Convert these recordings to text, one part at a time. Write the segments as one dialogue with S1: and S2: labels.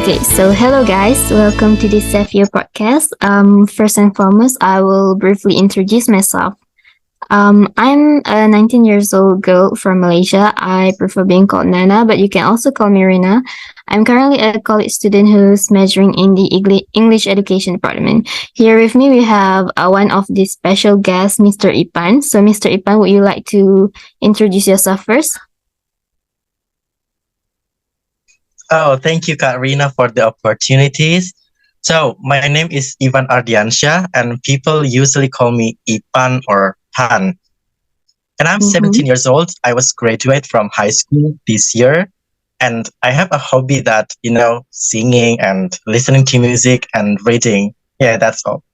S1: Okay, so hello guys, welcome to this Sefeo podcast. First and foremost, I will briefly introduce myself. I'm a 19 years old girl from Malaysia. I prefer being called Nana, but you can also call me Rina. I'm currently a college student who's majoring in the English education department. Here with me, we have one of the special guests, Mr. Ipan. So, Mr. Ipan, would you like to introduce yourself first?
S2: Oh, thank you, Karina, for the opportunities. So, my name is Ivan Ardiansha, and people usually call me Ipan or Pan. And I'm
S1: Mm-hmm.
S2: 17 years old. I was graduate from high school this year, and I have a hobby that, singing and listening to music and reading. Yeah, that's all.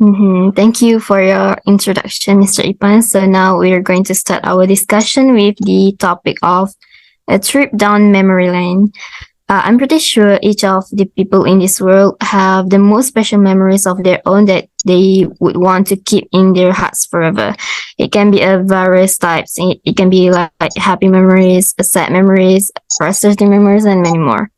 S1: Mm-hmm. Thank you for your introduction, Mr. Ipan. So now we're going to start our discussion with the topic of a trip down memory lane. I'm pretty sure each of the people in this world have the most special memories of their own that they would want to keep in their hearts forever. It can be of various types. It can be like happy memories, sad memories, frustrating memories, and many more.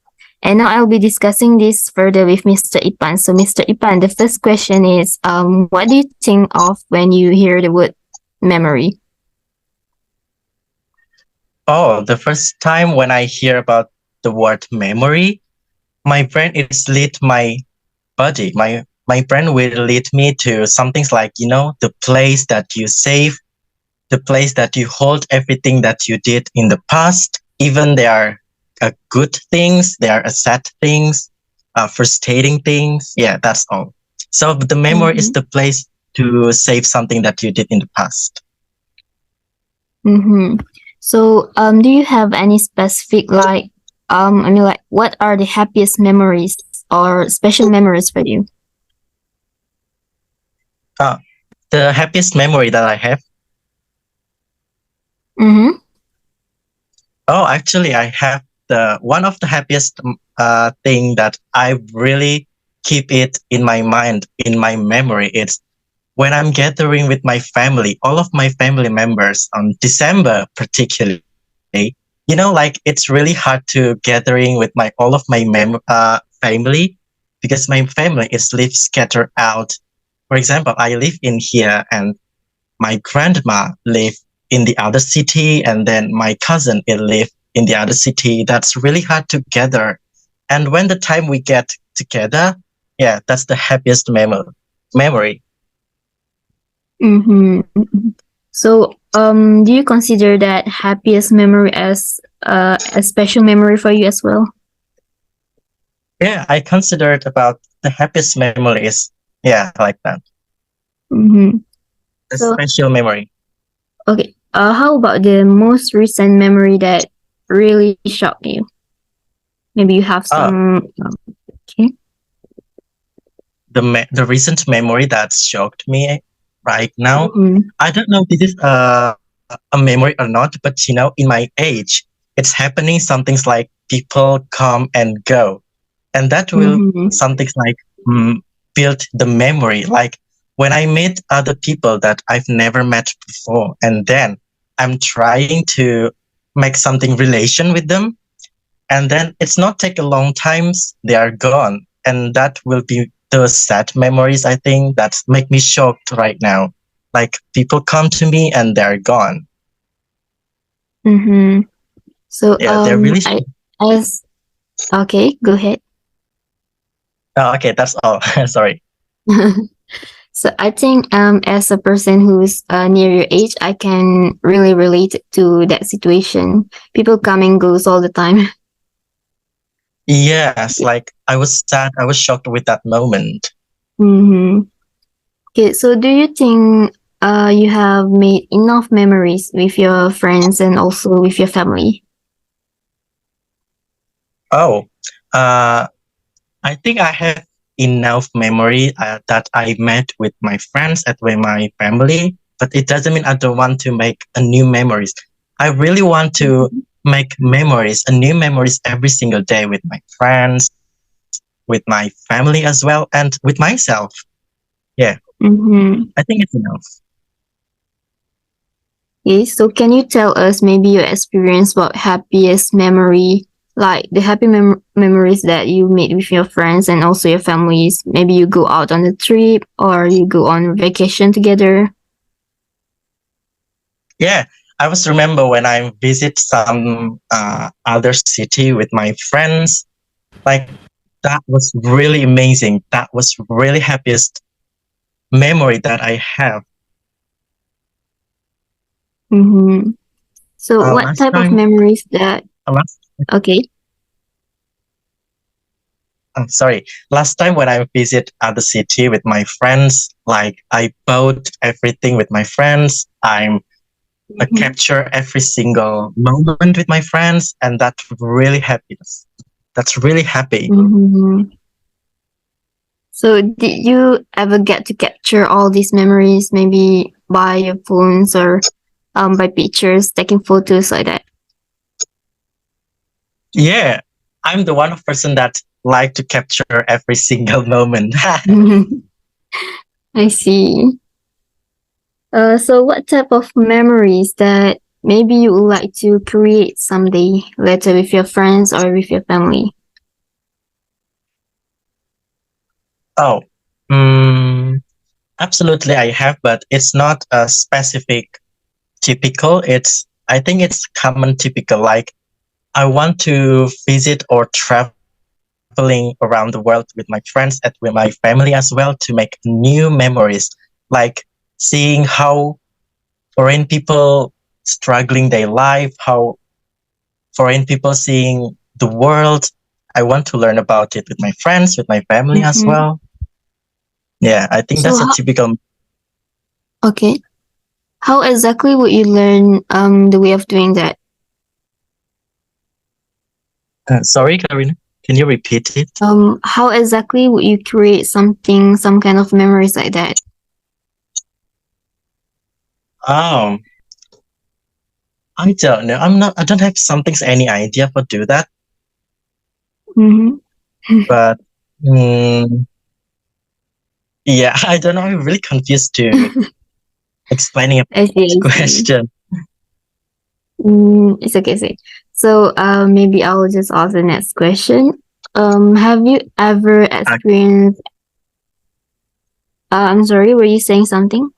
S1: And now I'll be discussing this further with Mr. Ipan. So, Mr. Ipan, the first question is, what do you think of when you hear the word memory?
S2: Oh, the first time when I hear about the word memory, my brain is lead my body. My brain will lead me to some things like, the place that you save, the place that you hold everything that you did in the past. Even there are good things, there are sad things, frustrating things. Yeah, that's all. So the memory is
S1: Mm-hmm.
S2: the place to save something that you did in the past.
S1: Mm-hmm. So, do you have any specific like, what are the happiest memories or special memories for you?
S2: Uh, the happiest memory that I have.
S1: Mm-hmm.
S2: Oh, actually, I have the one of the happiest thing that I really keep it in my mind, in my memory. It's when I'm gathering with my family, all of my family members on December, particularly. Like it's really hard to gathering with my all of my family because my family is live scattered out. For example, I live in here and my grandma live in the other city and then my cousin it live in the other city. That's really hard to gather. And when the time we get together, yeah, that's the happiest memory.
S1: Mm-hmm. So, do you consider that happiest memory as a special memory for you as well?
S2: Yeah, I considered about the happiest memory is, yeah, like that.
S1: Mm-hmm.
S2: A
S1: So,
S2: special memory.
S1: okay. How about the most recent memory that really shocked you? Maybe you have
S2: Uh,
S1: some. Okay.
S2: the recent memory that shocked me right now.
S1: Mm-hmm.
S2: I don't know if this is a memory or not, but in my age, it's happening. Some things like people come and go, and that will
S1: Mm-hmm.
S2: some things like build the memory. Like when I meet other people that I've never met before, and then I'm trying to make something relation with them, and then it's not take a long times they are gone, and that will be the sad memories I think that make me shocked right now, like people come to me and they're gone.
S1: Mm-hmm. So,
S2: Yeah, they're really
S1: as okay, go ahead.
S2: oh, okay, that's all. Sorry.
S1: So I think as a person who's near your age, I can really relate to that situation. People come and goes all the time.
S2: Yes, like I was sad, I was shocked with that moment.
S1: Mm-hmm. Okay, so do you think you have made enough memories with your friends and also with your family?
S2: Oh, uh I think I have enough memory that I met with my friends and with my family, but it doesn't mean I don't want to make a new memories. I really want to make memories, a new memories every single day with my friends, with my family as well, and with myself. Yeah,
S1: Mm-hmm.
S2: I think it's enough.
S1: Okay, so can you tell us maybe your experience about happiest memory, like the happy memories that you made with your friends and also your families. Maybe you go out on a trip or you go on vacation together.
S2: Yeah, I was remember when I visit some other city with my friends. Like that was really amazing. That was really happiest memory that I have.
S1: Mm-hmm. So what
S2: Last
S1: type of
S2: time,
S1: memories that,
S2: last
S1: okay.
S2: sorry, last time when I visit other city with my friends, like I bought everything with my friends. I
S1: Mm-hmm.
S2: capture every single moment with my friends, and that's really happiness. That's really happy.
S1: Mm-hmm. So did you ever get to capture all these memories, maybe by your phones or by pictures, taking photos like that?
S2: Yeah, I'm the one of person that like to capture every single moment.
S1: I see. So what type of memories that maybe you would like to create someday, later with your friends or with your family?
S2: Oh, mm, absolutely, I have, but it's not a specific typical. I think it's common typical. Like I want to visit or traveling around the world with my friends and with my family as well to make new memories. Like seeing how foreign people struggling their life, how foreign people seeing the world. I want to learn about it with my friends, with my family as
S1: Mm-hmm.
S2: well. Yeah, I think
S1: So
S2: that's a
S1: how,
S2: typical.
S1: okay, how exactly would you learn the way of doing that?
S2: Sorry, Karina, can you repeat it?
S1: How exactly would you create something, some kind of memories like that?
S2: Oh, I don't know. I'm not. I don't have something's any idea for do that.
S1: Mm-hmm.
S2: But mm, yeah, I don't know. I'm really confused to explaining about
S1: I see,
S2: this
S1: I see.
S2: question.
S1: It's okay, see. So maybe I'll just ask the next question. Have you ever
S2: Uh,
S1: experienced? I'm sorry, were you saying something?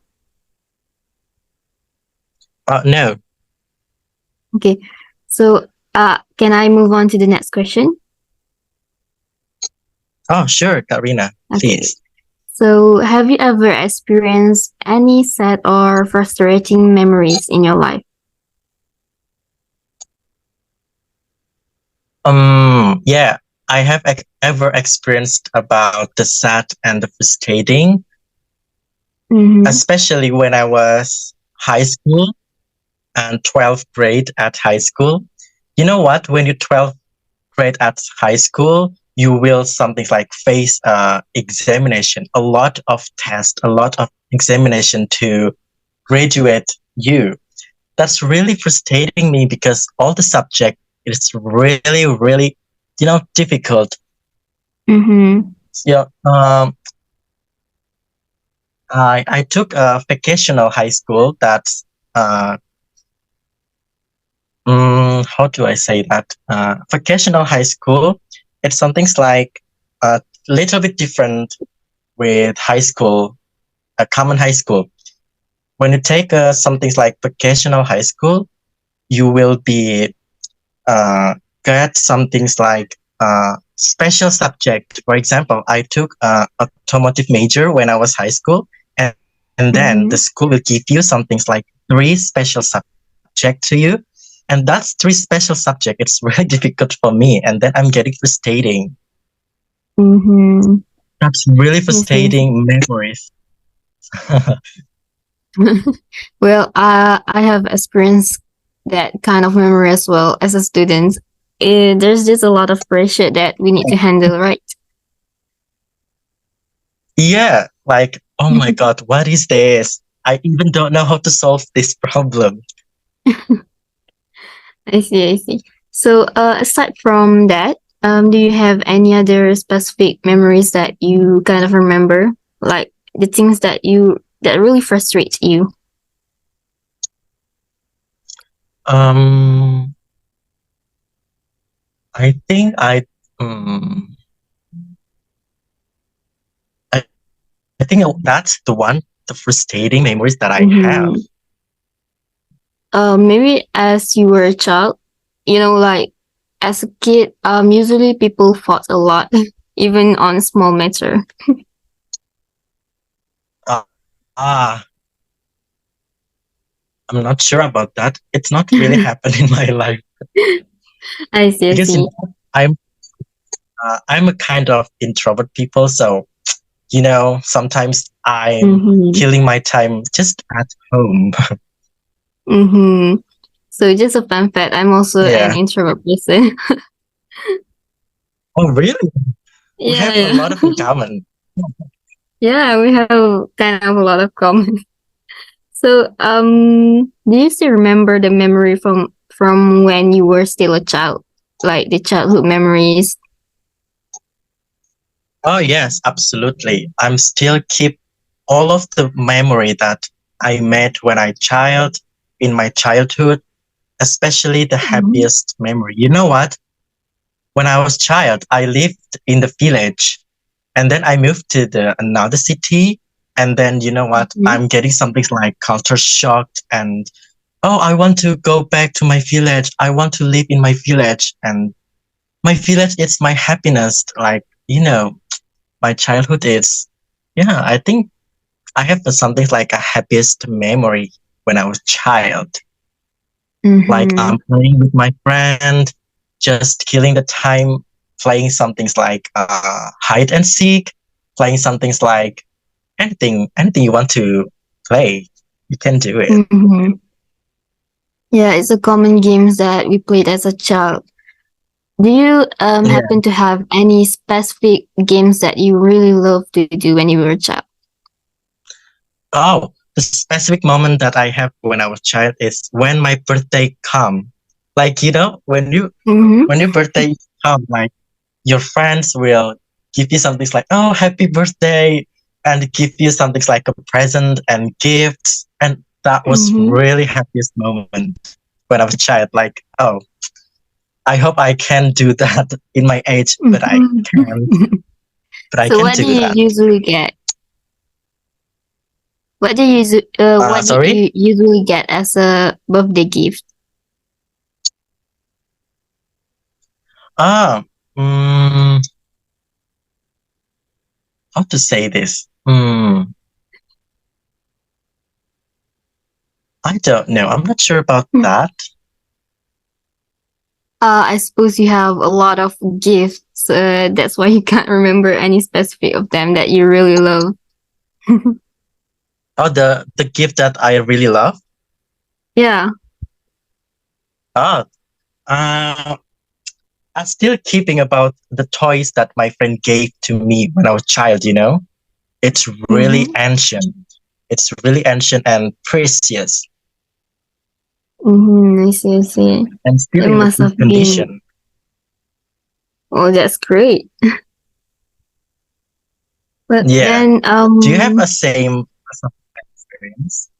S2: no.
S1: Okay. So can I move on to the next question?
S2: Oh, sure, Karina,
S1: Okay.
S2: please.
S1: So have you ever experienced any sad or frustrating memories in your life?
S2: Yeah, I have ever experienced about the sad and the frustrating,
S1: Mm-hmm.
S2: especially when I was high school and 12th grade at high school. You know what? When you're 12th grade at high school, you will something like face examination, a lot of tests, a lot of examination to graduate you. That's really frustrating me because all the subject is really, really, difficult.
S1: Mm-hmm.
S2: Yeah, I took a vocational high school that's how do I say that? Vocational high school. It's something like a little bit different with high school, a common high school. When you take something like vocational high school, you will be get some things like special subject. For example, I took automotive major when I was high school, and then the
S1: Mm-hmm.
S2: school will give you some things like three special subject to you, and that's three special subject. It's really difficult for me, and then I'm getting frustrating.
S1: Mm-hmm.
S2: That's really
S1: I see, I see.
S2: frustrating memories.
S1: Well, I have experienced that kind of memory as well as a student. There's just a lot of pressure that we need to handle, right?
S2: Yeah, like oh my god, what is this? I even don't know how to solve this problem.
S1: I see, I see. So, aside from that, do you have any other specific memories that you kind of remember, like the things that really frustrate you?
S2: Um, I think mm, I think that's the one, the frustrating memories that I have.
S1: Mm-hmm. Maybe as you were a child, like as a kid, usually people fought a lot, even on small matter.
S2: Ah, I'm not sure about that. It's not really happened in my life
S1: I see, I
S2: because
S1: see.
S2: I'm I'm a kind of introvert people, so sometimes I'm
S1: Mm-hmm.
S2: killing my time just at home.
S1: Mm-hmm. So just a fun fact, I'm also an
S2: Yeah.
S1: introvert person.
S2: Oh, really? We
S1: Yeah,
S2: have a
S1: yeah.
S2: lot of in common.
S1: Yeah, we have kind of a lot of common. So, do you still remember the memory from when you were still a child, like the childhood memories?
S2: Oh, yes, absolutely. I'm still keep all of the memory that I made when I child in my childhood, especially the
S1: Mm-hmm.
S2: happiest memory. You know what? When I was child, I lived in the village and then I moved to the another city. And then you know what?
S1: Mm-hmm.
S2: I'm getting something like culture shock and oh, I want to go back to my village. I want to live in my village and my village is my happiness. Like, my childhood is, yeah, I think I have something like a happiest memory when I was child. Like
S1: Mm-hmm.
S2: I'm playing with my friend, just killing the time, playing some things like hide and seek, playing some things like anything you want to play, you can do it.
S1: Mm-hmm. Yeah, it's a common games that we played as a child. Do you
S2: Yeah.
S1: happen to have any specific games that you really love to do when you were a child?
S2: Oh, the specific moment that I have when I was child is when my birthday come. Like
S1: Mm-hmm.
S2: when your birthday come, like your friends will give you something like, oh, happy birthday, and give you something like a present and gifts. And that was
S1: Mm-hmm.
S2: really happiest moment when I was child. Like, oh, I hope I can do that in my age, but I can't.
S1: Mm-hmm.
S2: But I
S1: So,
S2: can
S1: what do
S2: do
S1: you
S2: that.
S1: usually get? What do
S2: Sorry.
S1: you usually get as a birthday gift?
S2: Ah, mm, how to say this? I don't know. I'm not sure about that.
S1: I suppose you have a lot of gifts. That's why you can't remember any specific of them that you really love.
S2: Oh, the gift that I really love.
S1: Yeah.
S2: Ah, uh, I'm still keeping about the toys that my friend gave to me when I was child. It's really
S1: Mm-hmm.
S2: ancient. It's really ancient and precious,
S1: Mm-hmm. I see. I see.
S2: and still
S1: It
S2: in the
S1: must
S2: good
S1: have been.
S2: condition.
S1: Oh, that's great. But
S2: Yeah.
S1: then,
S2: Do you have a same experience?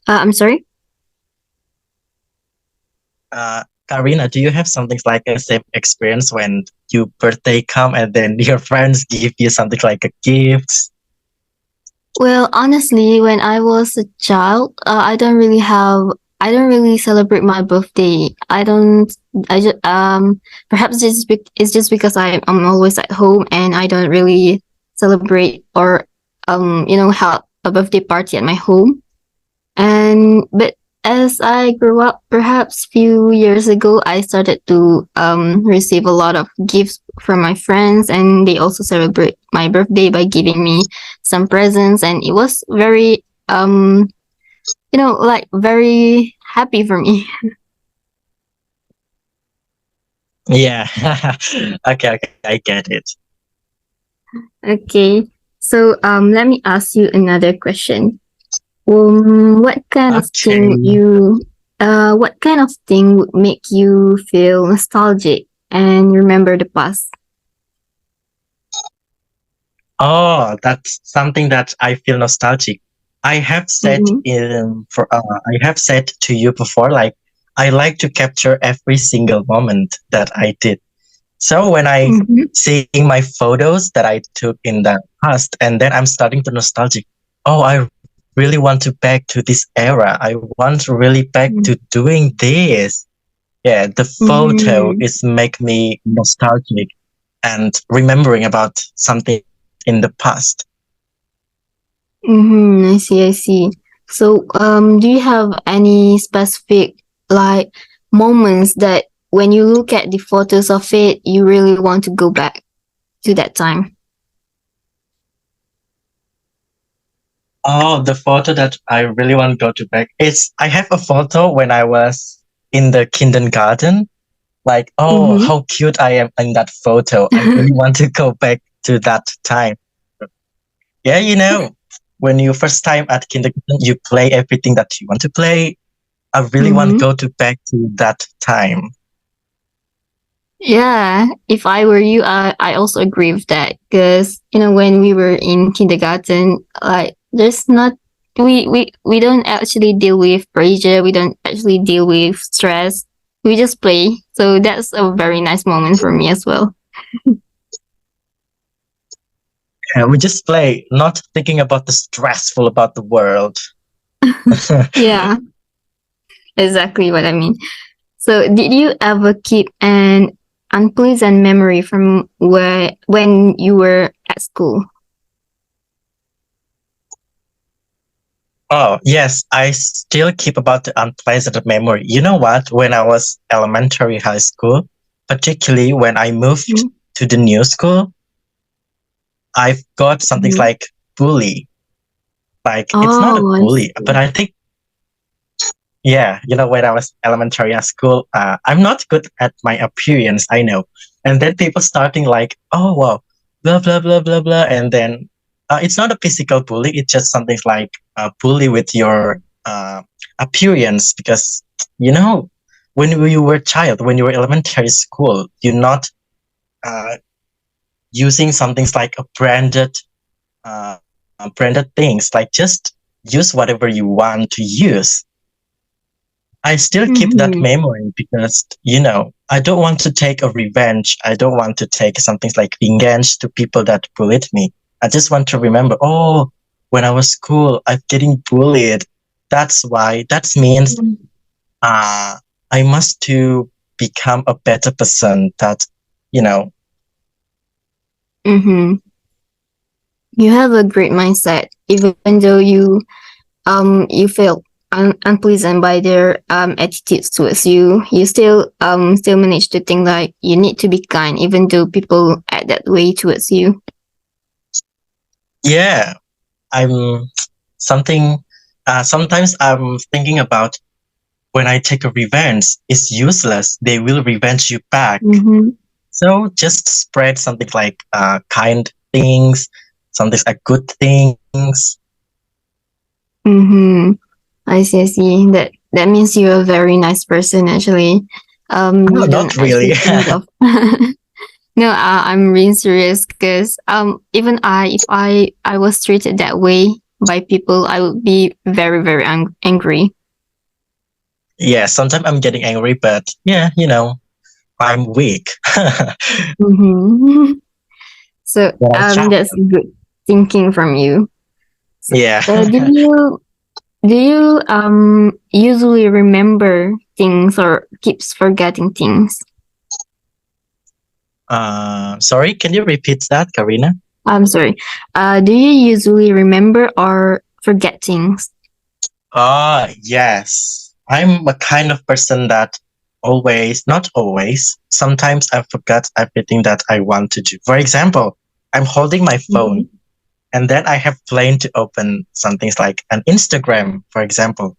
S1: I'm sorry.
S2: Karina, do you have something like a same experience when your birthday come and then your friends give you something like a gift?
S1: Well, honestly, when I was a child, I don't really celebrate my birthday. I don't, I just, perhaps it's just because I'm always at home and I don't really celebrate or, have a birthday party at my home. But as I grew up, perhaps few years ago, I started to receive a lot of gifts from my friends, and they also celebrate my birthday by giving me some presents, and it was very like very happy for me.
S2: Yeah. Okay, okay, I get it.
S1: Okay, so let me ask you another question.
S2: Okay.
S1: What kind of thing would make you feel nostalgic and remember the past?
S2: Oh, that's something that I feel nostalgic. I have said
S1: Mm-hmm.
S2: I have said to you before, like I like to capture every single moment that I did. So when I
S1: Mm-hmm.
S2: seeing my photos that I took in the past, and then I'm starting to nostalgic. Oh, I really want to back to this era. I want really back to doing this. Yeah, the photo is
S1: Mm-hmm.
S2: make me nostalgic and remembering about something in the past.
S1: Mm-hmm. I see. I see. So, do you have any specific like moments that when you look at the photos of it, you really want to go back to that time?
S2: Oh, the photo that I really want to go to back. I have a photo when I was in the kindergarten. Like, oh,
S1: Mm-hmm.
S2: how cute I am in that photo. I really want to go back to that time. Yeah, when you first time at kindergarten, you play everything that you want to play. I really want to
S1: Mm-hmm.
S2: go to back to that time.
S1: Yeah, if I were you, I also agree with that because when we were in kindergarten, like there's not we don't actually deal with pressure. We don't actually deal with stress. We just play. So that's a very nice moment for me as well.
S2: And we just play, not thinking about the stressful about the world.
S1: Yeah, exactly what I mean. So did you ever keep an unpleasant memory from where when you were at school?
S2: Oh, yes, I still keep about the unpleasant memory. You know what? When I was elementary high school, particularly when I moved to the new school, I've got something
S1: Mm-hmm.
S2: like bully. Like it's not a
S1: Oh, I
S2: bully, but
S1: see.
S2: I think yeah, when I was elementary at school, I'm not good at my appearance, I know. And then people starting like, oh wow, blah blah blah blah blah, and then it's not a physical bully. It's just something like a bully with your appearance because you know when you were a child, when you were elementary school, you're not uh, using something like a branded things. Like just use whatever you want to use. I still keep that
S1: Mm-hmm.
S2: memory because, I don't want to take a revenge. I don't want to take something like vengeance to people that bullied me. I just want to remember, oh, when I was school, I'm getting bullied. That's why, that means uh, I must to become a better person that, you know,
S1: Mm-hmm. You have a great mindset, even though you feel unpleasant by their attitudes towards you. You still manage to think like you need to be kind, even though people act that way towards you.
S2: yeah, I'm something, sometimes I'm thinking about when I take a revenge, it's useless. They will revenge you back.
S1: Mm-hmm.
S2: So just spread something like kind things, something like good things.
S1: Mm-hmm. I see. I see. That means you're a very nice person. Actually,
S2: No,
S1: you
S2: not
S1: don't
S2: really.
S1: actually think of. No, I'm being serious because even if I was treated that way by people, I would be very very angry.
S2: Yeah, sometimes I'm getting angry, but yeah, I'm weak.
S1: Mm-hmm. So
S2: But I'm child.
S1: that's good thinking from you. So,
S2: Yeah.
S1: do you usually remember things or keeps forgetting things?
S2: Sorry, can you repeat that, Karina?
S1: I'm sorry. Do you usually remember or forget things?
S2: Yes. I'm a kind of person that not always, sometimes I forget everything that I want to do. For example, I'm holding my phone
S1: Mm-hmm.
S2: and then I have planned to open something like an Instagram, for example.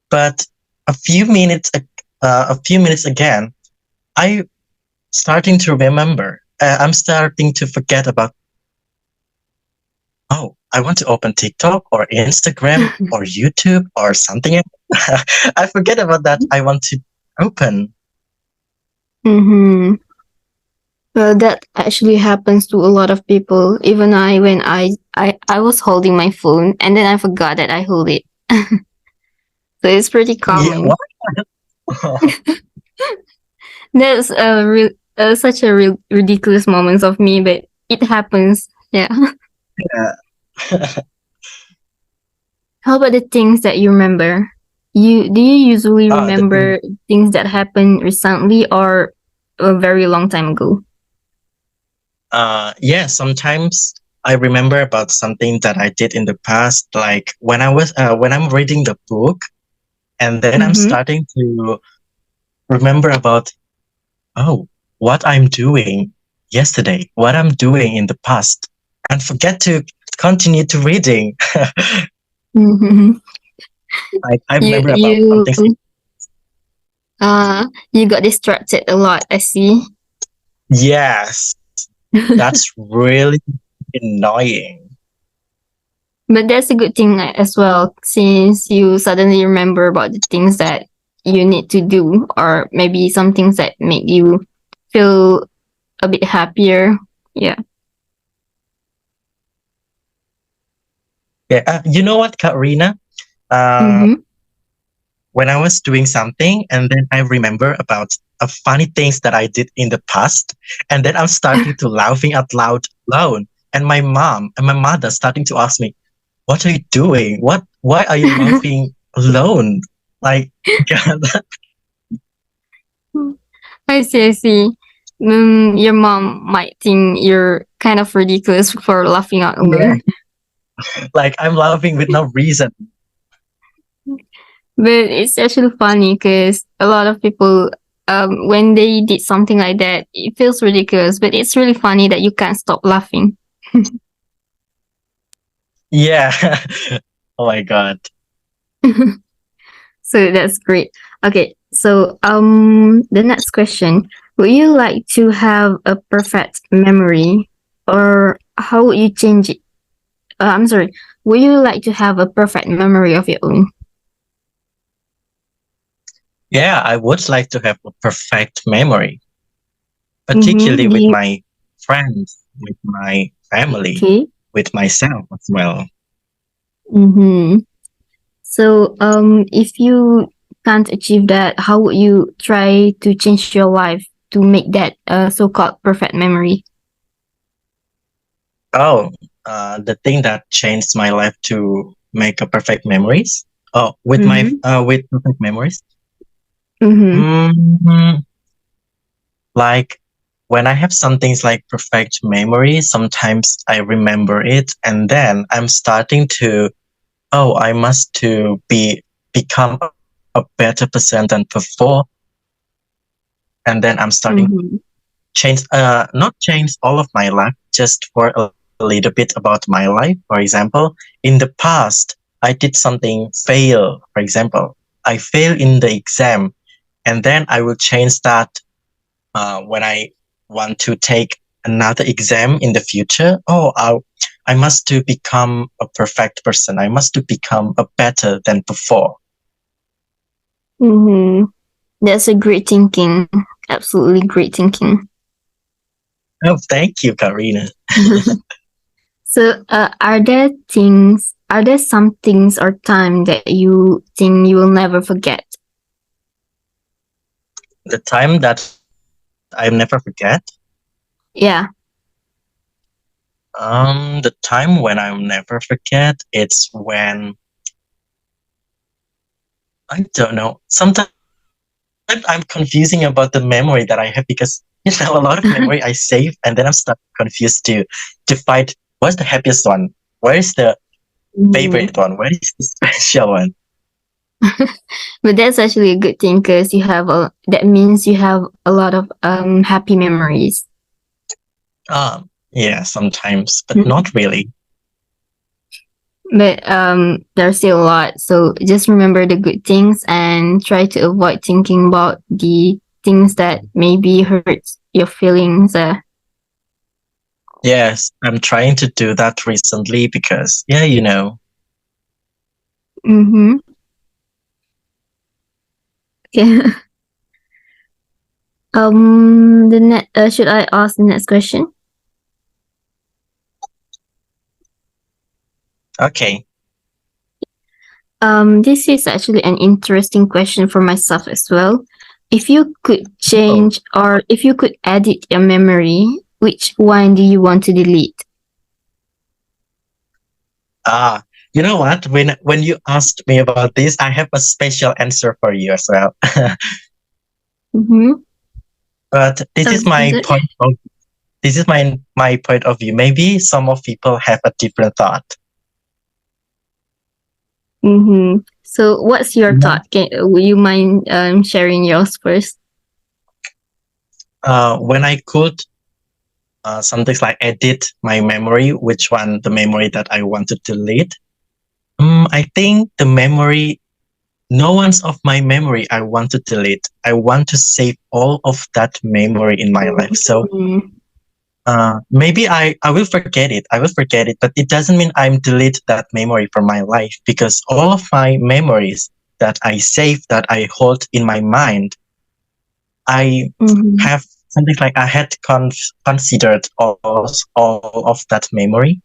S2: But a few minutes, again, I starting to remember. I'm starting to forget about. Oh, I want to open TikTok or Instagram or YouTube or something else. I forget about that. I want to open.
S1: Mm-hmm. Well, that actually happens to a lot of people. Even when I was holding my phone and then I forgot that I hold it. So it's pretty
S2: Yeah,
S1: common.
S2: what?
S1: That's such a ridiculous moments of me, but it happens. Yeah.
S2: Yeah.
S1: How about the things that you remember? Do you usually
S2: The thing.
S1: remember things that happened recently or a very long time ago?
S2: Yeah. Sometimes I remember about something that I did in the past, like when I'm reading the book, and then I'm
S1: Mm-hmm.
S2: starting to remember about, oh, what I'm doing yesterday, what I'm doing in the past, and forget to continue to reading.
S1: Mm-hmm.
S2: I
S1: You
S2: remember about
S1: you
S2: something.
S1: you got distracted a lot. I see.
S2: Yes, that's really annoying.
S1: But that's a good thing as well, since you suddenly remember about the things that you need to do, or maybe some things that make you feel a bit happier. Yeah.
S2: Yeah, you know what, Karina? Uh,
S1: Mm-hmm.
S2: when I was doing something, and then I remember about funny things that I did in the past, and then I'm starting to laughing out loud alone, and my mom and my mother starting to ask me, "What are you doing? What? Why are you laughing alone?" Like, God,
S1: I see. I see. Your mom might think you're kind of ridiculous for laughing out
S2: yeah,
S1: alone.
S2: like I'm laughing with no reason.
S1: But it's actually funny because a lot of people, when they did something like that, it feels ridiculous, but it's really funny that you can't stop laughing.
S2: Yeah. Oh my God.
S1: So that's great. Okay, so the next question: would you like to have a perfect memory, or how would you change it? I'm sorry. Would you like to have a perfect memory of your own?
S2: Yeah, I would like to have a perfect memory, particularly
S1: Mm-hmm.
S2: with my friends, with my family,
S1: Okay.
S2: with myself as well.
S1: Mm-hmm. So, if you can't achieve that, how would you try to change your life to make that so-called perfect memory?
S2: Oh, the thing that changed my life to make a perfect memories. Oh,
S1: Mm-hmm.
S2: with perfect memories.
S1: Mm-hmm.
S2: Mm, like when I have some things like perfect memory, sometimes I remember it, and then I'm starting to, oh, I must to become a better person than before, and then I'm starting
S1: Mm-hmm.
S2: change, not change all of my life, just for a little bit about my life. For example, in the past, I did something fail. For example, I fail in the exam, and then I will change that when I want to take another exam in the future. Oh, I must to become a perfect person. I must to become a better than before.
S1: Mm-hmm. That's a great thinking. Absolutely great thinking.
S2: Oh, thank you, Karina.
S1: So, are there some things or time that you think you will never forget?
S2: The time that I never forget.
S1: Yeah.
S2: The time when I'll never forget, it's when I don't know. Sometimes I'm confusing about the memory that I have because a lot of memory I save, and then I'm stuck confused to find what's the happiest one, where is the
S1: Mhm.
S2: favorite one, where is the special one.
S1: But that's actually a good thing because that means you have a lot of happy memories.
S2: Yeah, sometimes, but
S1: Mm.
S2: not really.
S1: But there's still a lot. So just remember the good things and try to avoid thinking about the things that maybe hurts your feelings.
S2: Yes, I'm trying to do that recently because, yeah, you know.
S1: Mm-hmm. Okay. Should I ask the next question?
S2: Okay.
S1: This is actually an interesting question for myself as well. If you could
S2: Oh,
S1: change or if you could edit your memory, which one do you want to delete?
S2: ah, you know what? When you asked me about this, I have a special answer for you as well.
S1: Mm-hmm.
S2: But this is
S1: Sounds
S2: my
S1: good.
S2: point of this is my point of view. Maybe some of people have a different thought.
S1: Mm-hmm. So, what's your
S2: Yeah.
S1: thought? Would you mind sharing yours first?
S2: When I could something like edit my memory, which one the memory that I want to delete. I think the memory, no one's of my memory I want to delete. I want to save all of that memory in my life. So
S1: Mm-hmm.
S2: maybe I will forget it. I will forget it, but it doesn't mean I'm delete that memory from my life because all of my memories that I save, that I hold in my mind, I
S1: Mm-hmm.
S2: have something like I had considered all of that memory.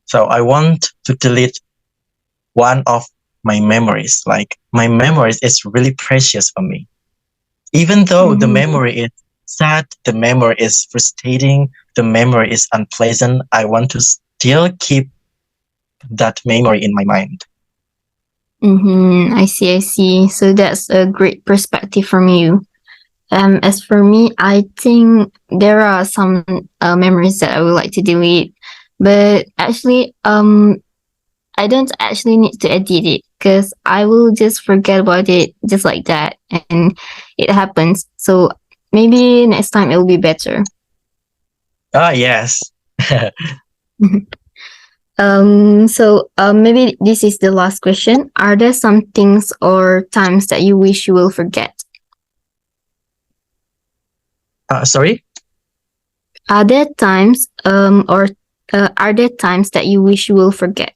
S2: So I want to delete one of my memories. Like my memories is really precious for me. Even though the
S1: Mm-hmm.
S2: memory is sad, the memory is frustrating, the memory is unpleasant, I want to still keep that memory in my mind.
S1: Mm-hmm. I see. I see. So that's a great perspective from you. As for me, I think there are some memories that I would like to delete, but actually, I don't actually need to edit it because I will just forget about it just like that, and it happens. So maybe next time it will be better.
S2: Ah, yes.
S1: Maybe this is the last question. Are there some things or times that you wish you will forget?
S2: Sorry?
S1: Are there times or are there times that you wish you will forget?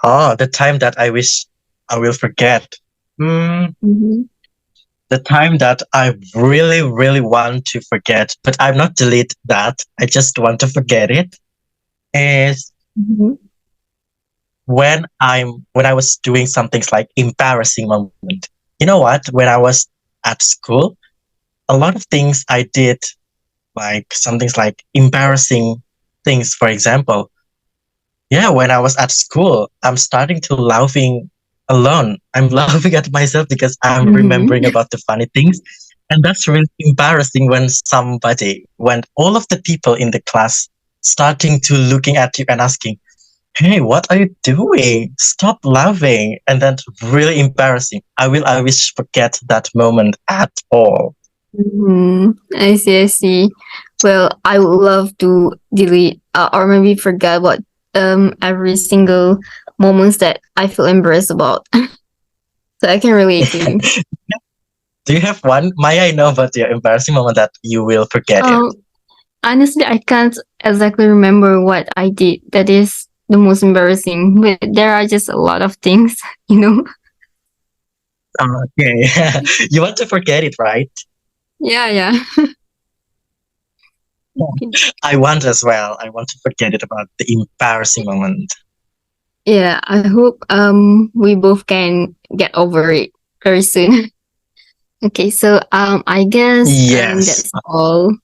S2: Oh, the time that I wish I will forget. Mm,
S1: Mm-hmm.
S2: the time that I really, really want to forget, but I'm not delete that. I just want to forget it. Is
S1: Mm-hmm.
S2: when I was doing some things like embarrassing moment. You know what? When I was at school, a lot of things I did, like some things like embarrassing things. For example, yeah, when I was at school, I'm starting to laughing alone. I'm laughing at myself because I'm remembering
S1: Mm-hmm.
S2: about the funny things. And that's really embarrassing when all of the people in the class starting to looking at you and asking, hey, what are you doing? Stop laughing. And that's really embarrassing. I wish forget that moment at all.
S1: Mm-hmm. I see. I see. Well, I would love to delete or maybe forget about every single moments that I feel embarrassed about. So I can relate to you.
S2: Do you have one? May I know about your embarrassing moment that you will forget it?
S1: Um, Honestly, I can't exactly remember what I did that is the most embarrassing, but there are just a lot of things, you know.
S2: Okay. You want to forget it, right?
S1: Yeah, yeah.
S2: I want as well. I want to forget it about the embarrassing moment.
S1: Yeah, I hope we both can get over it very soon. Okay, so I guess
S2: Yes.
S1: that's all.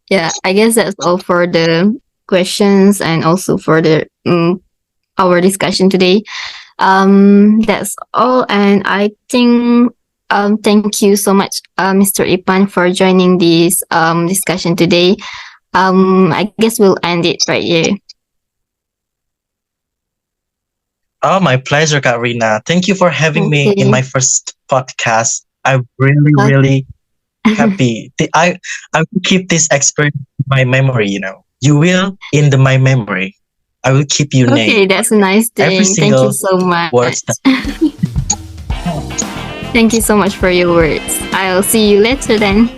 S1: Yeah, I guess that's all for the questions and also for the our discussion today. That's all, and I think thank you so much, Mr. Ipan, for joining this discussion today. I guess we'll end it right here.
S2: Oh, my pleasure, Karina. Thank you for having me in
S1: Okay.
S2: my first podcast. I'm really,
S1: Uh,
S2: really happy. I will keep this experience in my memory, you know. You will in my memory. I will keep your
S1: okay,
S2: name.
S1: that's a nice
S2: Every
S1: thing. Thank you
S2: single
S1: so much.
S2: words that
S1: Thank you so much for your words. I'll see you later then.